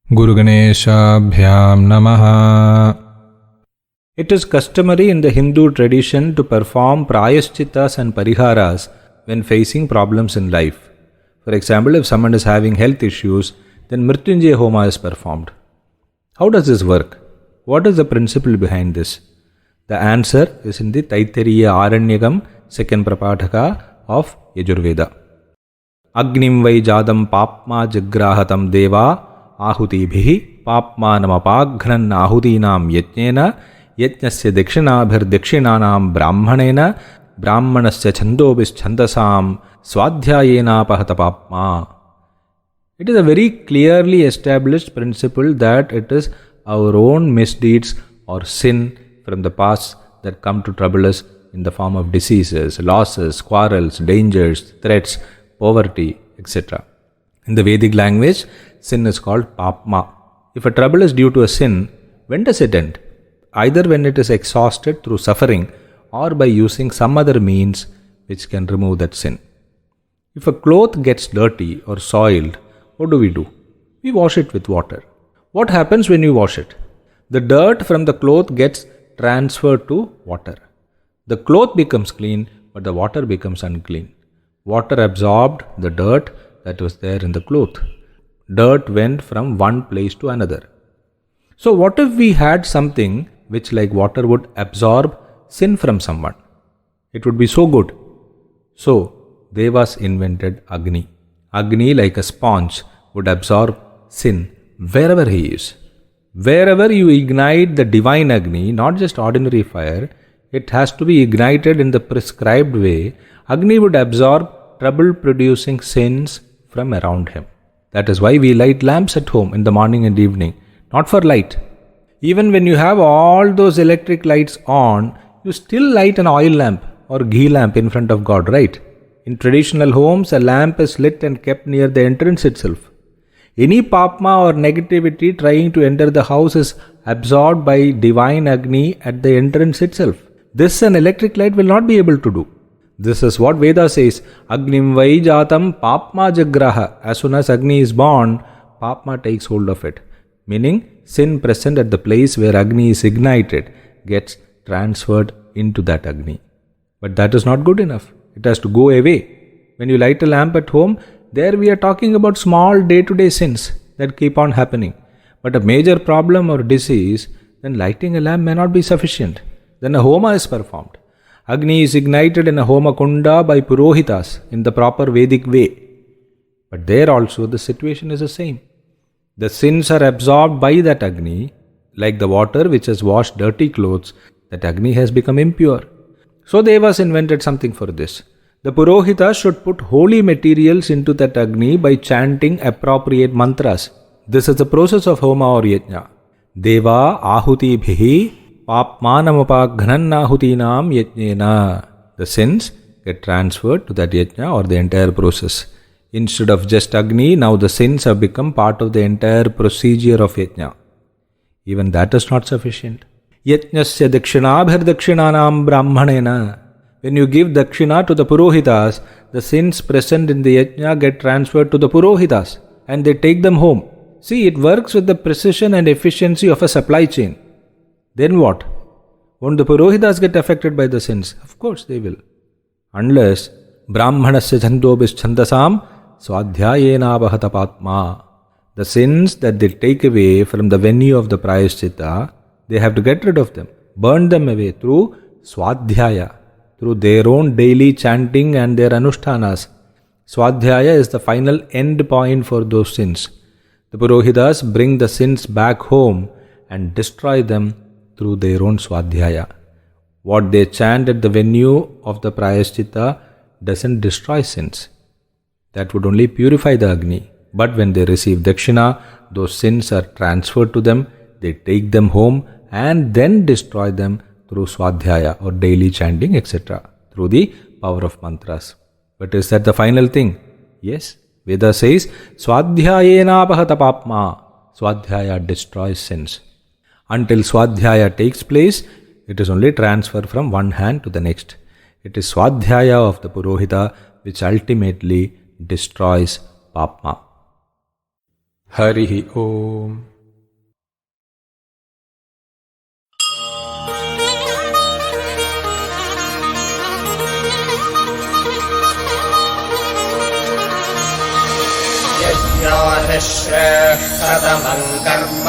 Guruganeshabhyam Namaha. It is customary in the Hindu tradition to perform prayashchitas and pariharas when facing problems in life. For example, if someone is having health issues, then Mrityunjay Homa is performed. How does this work? What is the principle behind this? The answer is in the Taittiriya Aranyagam, second Prapataka of Yajurveda. Agnim vai jadam papma jagrahatam deva ahutibhihi papmanamapaghanan ahutinam yajnena yajnasya dakshinabhir dakshinanam brahmanena brahmanasya chandobis chandasam swadhyayena pahata papma. It is a very clearly established principle that it is our own misdeeds or sin from the past that come to trouble us in the form of diseases, losses, quarrels, dangers, threats, poverty, etc. In the Vedic language, sin is called papma. If a trouble is due to a sin, when does it end? Either when it is exhausted through suffering or by using some other means which can remove that sin. If a cloth gets dirty or soiled, what do? We wash it with water. What happens when you wash it? The dirt from the cloth gets transferred to water. The cloth becomes clean, but the water becomes unclean. Water absorbed the dirt that was there in the cloth. Dirt went from one place to another. So what if we had something which like water would absorb sin from someone? It would be so good. So Devas invented Agni. Agni, like a sponge, would absorb sin wherever he is. Wherever you ignite the divine Agni, not just ordinary fire, it has to be ignited in the prescribed way. Agni would absorb trouble-producing sins from around him. That is why we light lamps at home in the morning and evening, not for light. Even when you have all those electric lights on, you still light an oil lamp or ghee lamp in front of God, right? In traditional homes, a lamp is lit and kept near the entrance itself. Any papma or negativity trying to enter the house is absorbed by divine Agni at the entrance itself. This an electric light will not be able to do. This is what Veda says, Agnim vai jatam papma jagraha. As soon as Agni is born, papma takes hold of it. Meaning, sin present at the place where Agni is ignited gets transferred into that Agni. But that is not good enough. It has to go away. When you light a lamp at home, there we are talking about small day-to-day sins that keep on happening. But a major problem or disease, then lighting a lamp may not be sufficient. Then a homa is performed. Agni is ignited in a homa kunda by purohitas in the proper Vedic way. But there also the situation is the same. The sins are absorbed by that Agni, like the water which has washed dirty clothes, that Agni has become impure. So Devas invented something for this. The purohitas should put holy materials into that Agni by chanting appropriate mantras. This is the process of homa or yajna. Deva ahuti bhihi papmanamapaghanahutinam yajnena. The sins get transferred to that yajna or the entire process. Instead of just Agni, now the sins have become part of the entire procedure of yajna. Even that is not sufficient. Yajnasya dakshinabhir dakshinanam brahmanena. When you give dakshina to the purohitas, the sins present in the yajna get transferred to the purohitas and they take them home. See, it works with the precision and efficiency of a supply chain. Then what? Won't the purohitas get affected by the sins? Of course they will. Unless brahmanasya chandobis chandasam swadhyayena bahata patma. The sins that they take away from the venue of the prayashchitta, they have to get rid of them, burn them away through swadhyaya, through their own daily chanting and their anushtanas. Swadhyaya is the final end point for those sins. The purohitas bring the sins back home and destroy them through their own swadhyaya. What they chant at the venue of the prayashchitta doesn't destroy sins. That would only purify the Agni. But when they receive dakshina, those sins are transferred to them, they take them home and then destroy them through swadhyaya or daily chanting, etc., through the power of mantras. But is that the final thing? Yes. Veda says, swadhyayena pahata papma. Swadhyaya destroys sins. Until swadhyaya takes place, it is only transfer from one hand to the next. It is swadhyaya of the purohita which ultimately destroys papma. Harihi Om. यज्ञो हि श्रेष्ठतमम् कर्म